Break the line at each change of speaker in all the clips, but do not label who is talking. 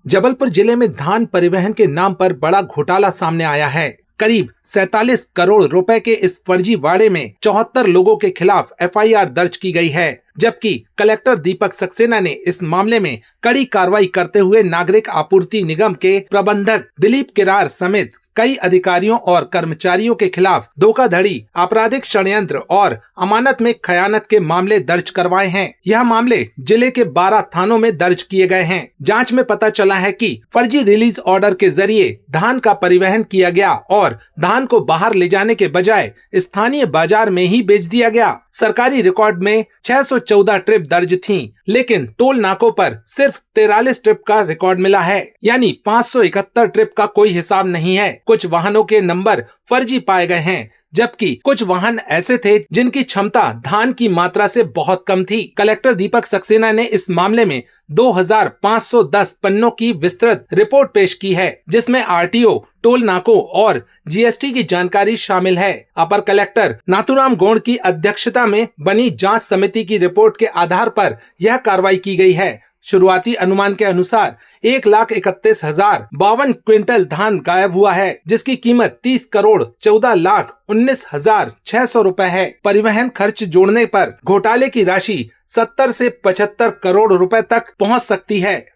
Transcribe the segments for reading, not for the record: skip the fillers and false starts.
जबलपुर जिले में धान परिवहन के नाम पर बड़ा घोटाला सामने आया है। करीब 47 करोड़ रुपए के इस फर्जीवाड़े में 74 लोगों के खिलाफ एफआईआर दर्ज की गई है, जबकि कलेक्टर दीपक सक्सेना ने इस मामले में कड़ी कार्रवाई करते हुए नागरिक आपूर्ति निगम के प्रबंधक दिलीप किरार समेत कई अधिकारियों और कर्मचारियों के खिलाफ धोखाधड़ी, आपराधिक षड्यंत्र और अमानत में खयानत के मामले दर्ज करवाए हैं। यह मामले जिले के 12 थानों में दर्ज किए गए हैं। जांच में पता चला है कि फर्जी रिलीज ऑर्डर के जरिए धान का परिवहन किया गया और धान को बाहर ले जाने के बजाय स्थानीय बाजार में ही बेच दिया गया। सरकारी रिकॉर्ड में 614 ट्रिप दर्ज थीं, लेकिन टोल नाकों पर सिर्फ 43 ट्रिप का रिकॉर्ड मिला है, यानी 571 ट्रिप का कोई हिसाब नहीं है। कुछ वाहनों के नंबर फर्जी पाए गए हैं, जबकि कुछ वाहन ऐसे थे जिनकी क्षमता धान की मात्रा से बहुत कम थी। कलेक्टर दीपक सक्सेना ने इस मामले में 2510 पन्नों की विस्तृत रिपोर्ट पेश की है, जिसमें आरटीओ, टोल नाकों और जीएसटी की जानकारी शामिल है। अपर कलेक्टर नाथुराम गौड़ की अध्यक्षता में बनी जांच समिति की रिपोर्ट के आधार पर यह कार्रवाई की गई है। शुरुआती अनुमान के अनुसार 1,31,052 क्विंटल धान गायब हुआ है, जिसकी कीमत 30 करोड़ 14,19,600 रुपए है। परिवहन खर्च जोड़ने पर घोटाले की राशि 70 से 75 करोड़ रुपए तक पहुंच सकती है।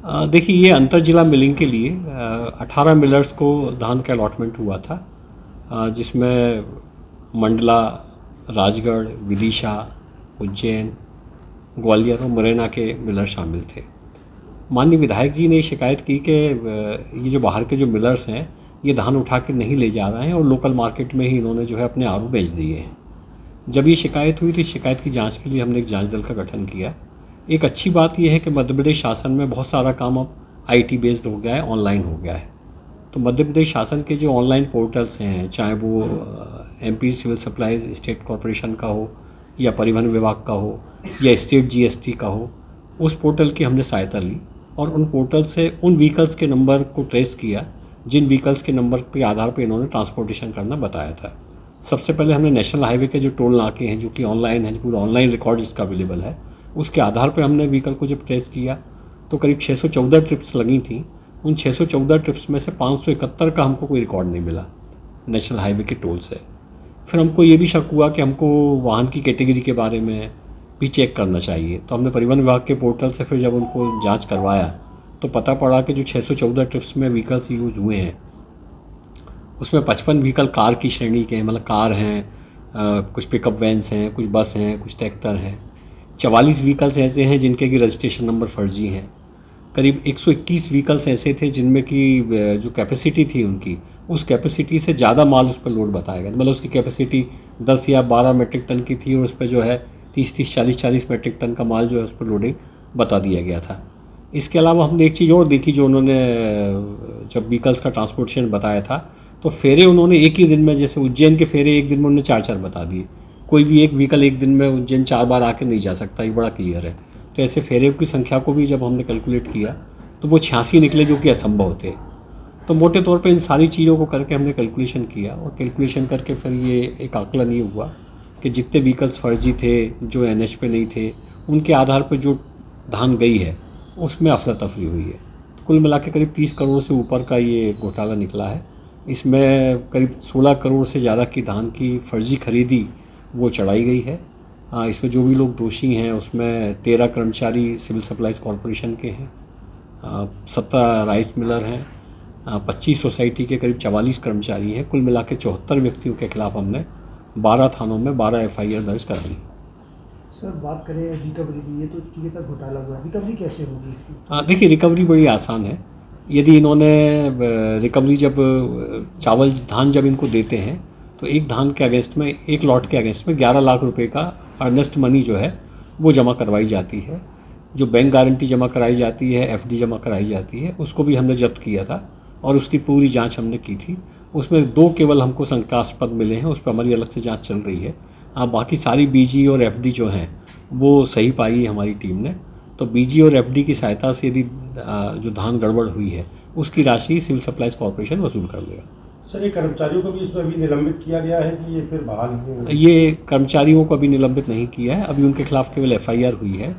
देखिए, ये अंतर जिला मिलिंग के लिए 18 मिलर्स को धान का अलॉटमेंट हुआ था, जिसमें मंडला, राजगढ़, विदिशा, उज्जैन, ग्वालियर और मुरैना के मिलर शामिल थे। माननीय विधायक जी ने शिकायत की कि ये जो बाहर के जो मिलर्स हैं, ये धान उठा के नहीं ले जा रहे हैं और लोकल मार्केट में ही इन्होंने जो है अपने आरू बेच दिए हैं। जब ये शिकायत हुई तो इस शिकायत की जांच के लिए हमने एक जांच दल का गठन किया। एक अच्छी बात यह है कि मध्य प्रदेश शासन में बहुत सारा काम अब IT बेस्ड हो गया है, ऑनलाइन हो गया है। तो मध्य प्रदेश शासन के जो ऑनलाइन पोर्टल्स हैं, चाहे वो MP civil supplies state corporation का हो या परिवहन विभाग का हो या स्टेट GST का हो, उस पोर्टल की हमने सहायता ली और उन पोर्टल से उन व्हीकल्स के नंबर को ट्रेस किया जिन व्हीकल्स के नंबर के आधार पर इन्होंने ट्रांसपोर्टेशन करना बताया था। सबसे पहले हमने नेशनल हाईवे के जो टोल नाके हैं, जो कि ऑनलाइन है, पूरा ऑनलाइन रिकॉर्ड जिसका अवेलेबल है, उसके आधार पर हमने व्हीकल को जब ट्रेस किया तो करीब 614 ट्रिप्स लगी थी। उन 614 ट्रिप्स में से 571 का हमको कोई रिकॉर्ड नहीं मिला नेशनल हाईवे के टोल से। फिर हमको ये भी शक हुआ कि हमको वाहन की कैटेगरी के बारे में भी चेक करना चाहिए। तो हमने परिवहन विभाग के पोर्टल से फिर जब उनको जांच करवाया तो पता पड़ा कि जो 614 ट्रिप्स में व्हीकल्स यूज़ हुए हैं, उसमें 55 व्हीकल कार की श्रेणी के हैं, मतलब कार हैं, कुछ पिकअप वैन्स हैं, कुछ बस हैं, कुछ ट्रैक्टर हैं। 44 व्हीकल्स ऐसे हैं जिनके की रजिस्ट्रेशन नंबर फर्जी हैं। करीब 121 व्हीकल्स ऐसे थे जिनमें की जो कैपेसिटी थी उनकी, उस कैपेसिटी से ज़्यादा माल उस पर लोड बताया गया। मतलब उसकी कैपेसिटी 10 या 12 मेट्रिक टन की थी और उस पर जो है 30-30, 40-40 मेट्रिक टन का माल जो है उस पर लोडिंग बता दिया गया था। इसके अलावा हमने एक चीज़ और देखी, जो उन्होंने जब व्हीकल्स का ट्रांसपोर्टेशन बताया था तो फेरे उन्होंने एक ही दिन में, जैसे उज्जैन के फेरे एक दिन में उन्होंने 4-4 बता दिए। कोई भी एक व्हीकल एक दिन में उज्जैन 4 बार आके नहीं जा सकता, ये बड़ा क्लियर है। तो ऐसे फेरे की संख्या को भी जब हमने कैलकुलेट किया तो वो 86 निकले, जो कि असंभव थे। तो मोटे तौर पे इन सारी चीज़ों को करके हमने कैलकुलेशन किया और कैलकुलेशन करके फिर ये एक आकलन ये हुआ कि जितने व्हीकल्स फर्जी थे, जो NH पे नहीं थे, उनके आधार पर जो धान गई है उसमें अफरा तफरी हुई है। तो कुल मिला के करीब 30 करोड़ से ऊपर का ये घोटाला निकला है। इसमें करीब 16 करोड़ से ज़्यादा की धान की फर्जी खरीदी वो चढ़ाई गई है। इसमें जो भी लोग दोषी हैं उसमें 13 कर्मचारी सिविल सप्लाईज कॉरपोरेशन के हैं, 17 राइस मिलर हैं, 25 सोसाइटी के करीब 44 कर्मचारी हैं। कुल मिला के 74 व्यक्तियों के खिलाफ हमने 12 थानों में 12 FIR दर्ज कराई।
सर, बात करें रिकवरी की, ये तो ये तक घोटाला हुआ, रिकवरी कैसे होगी इसकी?
देखिए, रिकवरी बड़ी आसान है। यदि इन्होंने रिकवरी जब चावल धान जब इनको देते हैं तो एक धान के अगेंस्ट में, एक लॉट के अगेंस्ट में 11 लाख रुपए का अर्नेस्ट मनी जो है वो जमा करवाई जाती है। जो बैंक गारंटी जमा कराई जाती है, FD जमा कराई जाती है, उसको भी हमने जब्त किया था और उसकी पूरी जांच हमने की थी। उसमें 2 केवल हमको शंकास्पद मिले हैं, उस पर हमारी अलग से जांच चल रही है। बाकी सारी BG और FD जो हैं वो सही पाई है हमारी टीम ने। तो BG और FD की सहायता से यदि जो धान गड़बड़ हुई है उसकी राशि सिविल सप्लाईज कॉरपोरेशन वसूल कर लेगा।
सर, ये कर्मचारियों को भी इसमें अभी निलंबित किया गया है कि ये फिर बहाल?
ये कर्मचारियों को अभी निलंबित नहीं किया है, अभी उनके खिलाफ केवल FIR हुई है।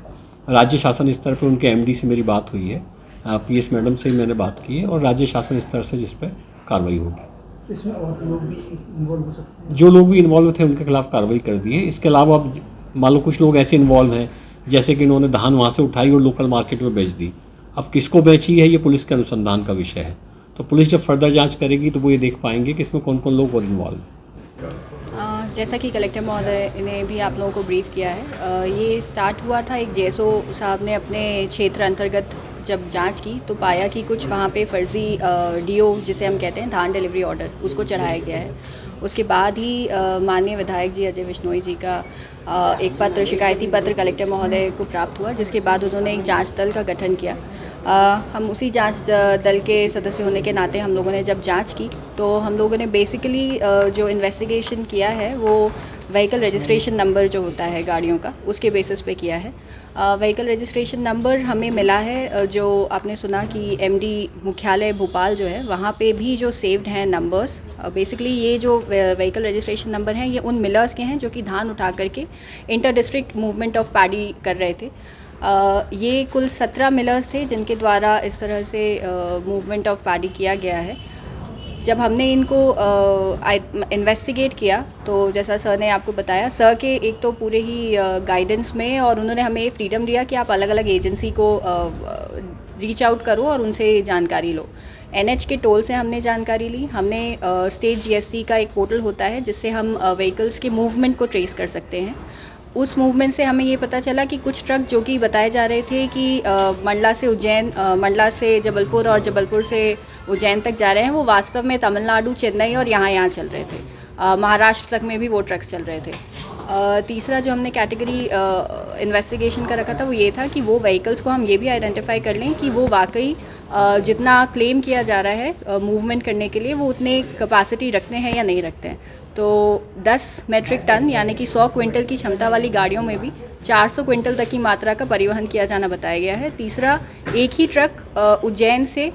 राज्य शासन स्तर पर उनके MD से मेरी बात हुई है पीएस मैडम से ही मैंने बात की है और राज्य शासन स्तर से जिस पर कार्रवाई होगी।
इसमें और लोग भी इन्वॉल्व हो सकते हैं?
जो लोग भी इन्वॉल्व थे उनके खिलाफ कार्रवाई कर दी है। इसके अलावा अब मान लो कुछ लोग ऐसे इन्वॉल्व हैं जैसे कि इन्होंने धान वहाँ से उठाई और लोकल मार्केट में बेच दी। अब किसको बेची है ये पुलिस के अनुसंधान का विषय है, तो पुलिस जब फर्दर जांच करेगी तो वो ये देख पाएंगे कि इसमें कौन कौन लोग और इन्वॉल्व हैं।
जैसा कि कलेक्टर महोदय ने भी आप लोगों को ब्रीफ किया है, ये स्टार्ट हुआ था एक जेएसओ साहब ने अपने क्षेत्र अंतर्गत जब जांच की तो पाया कि कुछ वहाँ पे फर्जी डीओ जिसे हम कहते हैं धान डिलीवरी ऑर्डर उसको चढ़ाया गया है। उसके बाद ही माननीय विधायक जी अजय बिश्नोई जी का एक पत्र शिकायती पत्र कलेक्टर महोदय को प्राप्त हुआ, जिसके बाद उन्होंने एक जांच दल का गठन किया। हम उसी जांच दल के सदस्य होने के नाते हम लोगों ने जब जांच की तो हम लोगों ने बेसिकली जो इन्वेस्टिगेशन किया है वो व्हीकल रजिस्ट्रेशन नंबर जो होता है गाड़ियों का उसके बेसिस पे किया है। व्हीकल रजिस्ट्रेशन नंबर हमें मिला है, जो आपने सुना कि एमडी मुख्यालय भोपाल जो है वहाँ पे भी जो सेव्ड हैं नंबर्स, बेसिकली ये जो व्हीकल रजिस्ट्रेशन नंबर हैं ये उन मिलर्स के हैं जो कि धान उठा करके inter district movement of paddy कर रहे थे। ये कुल 17 मिलर्स थे जिनके द्वारा इस तरह से मूवमेंट ऑफ पैडी किया गया है। जब हमने इनको इन्वेस्टिगेट किया तो जैसा सर ने आपको बताया, सर के एक तो पूरे ही गाइडेंस में और उन्होंने हमें ये फ्रीडम दिया कि आप अलग अलग एजेंसी को रीच आउट करो और उनसे जानकारी लो। एनएच के टोल से हमने जानकारी ली। हमने स्टेट जीएसटी का एक पोर्टल होता है जिससे हम व्हीकल्स के मूवमेंट को ट्रेस कर सकते हैं। उस मूवमेंट से हमें ये पता चला कि कुछ ट्रक जो कि बताए जा रहे थे कि मंडला से उज्जैन, मंडला से जबलपुर और जबलपुर से उज्जैन तक जा रहे हैं, वो वास्तव में तमिलनाडु, चेन्नई और यहाँ चल रहे थे। महाराष्ट्र तक में भी वो ट्रक्स चल रहे थे। तीसरा जो हमने कैटेगरी इन्वेस्टिगेशन का रखा था वो ये था कि वो व्हीकल्स को हम ये भी आइडेंटिफाई कर लें कि वो वाकई जितना क्लेम किया जा रहा है मूवमेंट करने के लिए वो उतने कैपेसिटी रखते हैं या नहीं रखते हैं। तो 10 मेट्रिक टन यानी कि 100 क्विंटल की क्षमता वाली गाड़ियों में भी 400 क्विंटल तक की मात्रा का परिवहन किया जाना बताया गया है। तीसरा, एक ही ट्रक उज्जैन से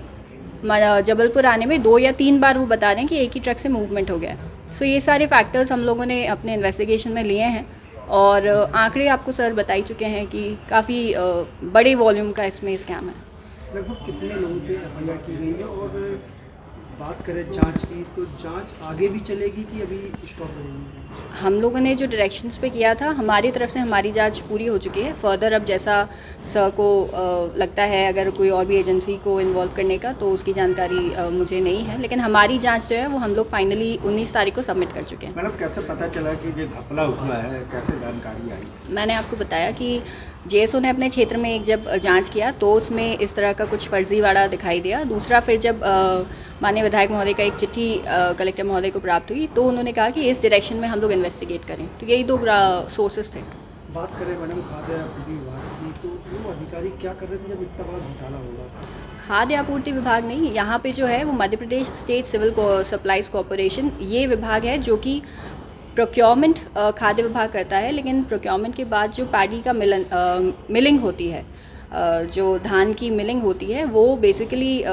जबलपुर आने में 2 या 3 बार वो बता रहे हैं कि एक ही ट्रक से मूवमेंट हो गया। सो ये सारे फैक्टर्स हम लोगों ने अपने इन्वेस्टिगेशन में लिए हैं और आंकड़े आपको सर बता ही चुके हैं कि काफ़ी बड़े वॉल्यूम का इसमें स्कैम है।
लगभग कितने लोगों पे एफआईआर की गई है? और बात करें जांच की तो जांच आगे भी चलेगी कि अभी स्टॉप रहेगी?
हम लोगों ने जो डायरेक्शंस पे किया था हमारी तरफ से हमारी जांच पूरी हो चुकी है। फर्दर अब जैसा सर को लगता है अगर कोई और भी एजेंसी को इन्वॉल्व करने का तो उसकी जानकारी मुझे नहीं है, लेकिन हमारी जांच जो है वो हम लोग फाइनली 19 तारीख को सबमिट कर चुके हैं।
मैडम कैसे पता चला कि ये घपला हुआ है, कैसे जानकारी आई?
मैंने आपको बताया कि जेएसओ ने अपने क्षेत्र में एक जब जांच किया तो उसमें इस तरह का कुछ फर्जीवाड़ा दिखाई दिया। दूसरा, फिर जब माननीय विधायक महोदय का एक चिट्ठी कलेक्टर महोदय को प्राप्त हुई तो उन्होंने कहा कि इस डायरेक्शन में हम लोग इन्वेस्टिगेट करें। तो यही 2 सोर्सेस थे।
बात करें मैडम खाद्य आपूर्ति विभाग की, तो वो अधिकारी क्या कर रहे थे जब इतना बड़ा घोटाला होगा?
खाद्य आपूर्ति विभाग नहीं, यहाँ पे जो है वो Madhya Pradesh state civil supplies corporation ये विभाग है जो कि प्रोक्योरमेंट खाद्य विभाग करता है, लेकिन प्रोक्योरमेंट के बाद जो पैडी का मिलिंग होती है, जो धान की मिलिंग होती है वो बेसिकली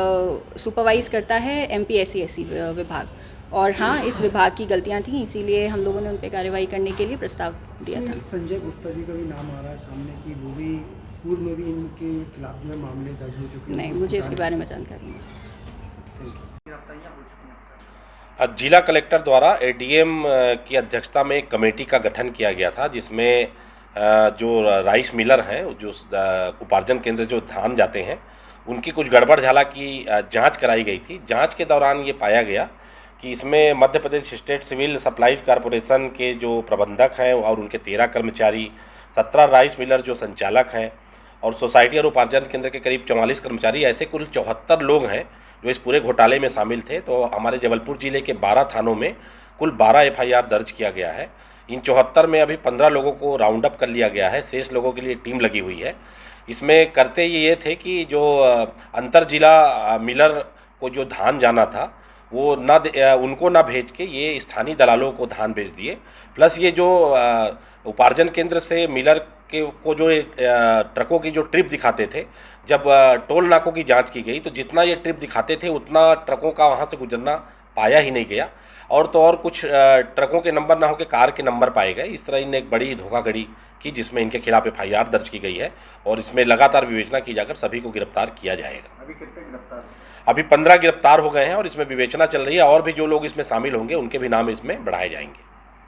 सुपरवाइज करता है एमपीएससी विभाग। और हाँ, इस विभाग की गलतियाँ थी, इसीलिए हम लोगों ने उन पर कार्रवाई करने के लिए प्रस्ताव दिया था।
संजय गुप्ता जी का भी नाम आ रहा है सामने कि वो भी पूर्व में भी इनके खिलाफ जो है मामले दर्ज हो चुके हैं।
नहीं, मुझे इसके बारे में जानकारी नहीं।
जिला कलेक्टर द्वारा एडीएम की अध्यक्षता में एक कमेटी का गठन किया गया था जिसमें जो राइस मिलर हैं, जो उपार्जन केंद्र जो धान जाते हैं, उनकी कुछ गड़बड़ झाला की जांच कराई गई थी। जांच के दौरान ये पाया गया कि इसमें Madhya Pradesh state civil supplies corporation के जो प्रबंधक हैं और उनके 13 कर्मचारी, 17 राइस मिलर जो संचालक हैं और सोसाइटी और उपार्जन केंद्र के करीब 44 कर्मचारी, ऐसे कुल 74 लोग हैं जो इस पूरे घोटाले में शामिल थे। तो हमारे जबलपुर जिले के 12 थानों में कुल 12 एफआईआर दर्ज किया गया है। इन 74 में अभी 15 लोगों को राउंड अप कर लिया गया है, शेष लोगों के लिए टीम लगी हुई है। इसमें करते ये थे कि जो अंतर जिला मिलर को जो धान जाना था वो उनको ना भेज के ये स्थानीय दलालों को धान भेज दिए। प्लस ये जो उपार्जन केंद्र से मिलर को जो ट्रकों की जो ट्रिप दिखाते थे, जब टोल नाकों की जांच की गई तो जितना ये ट्रिप दिखाते थे उतना ट्रकों का वहाँ से गुजरना पाया ही नहीं गया। और तो और कुछ ट्रकों के नंबर ना होकर कार के नंबर पाए गए। इस तरह इन्हें एक बड़ी धोखाधड़ी की, जिसमें इनके खिलाफ FIR दर्ज की गई है और इसमें लगातार विवेचना की जाकर सभी को गिरफ्तार किया जाएगा।
अभी कितने गिरफ्तार?
अभी 15 गिरफ्तार हो गए हैं और इसमें विवेचना चल रही है और भी जो लोग इसमें शामिल होंगे उनके भी नाम इसमें बढ़ाए जाएंगे।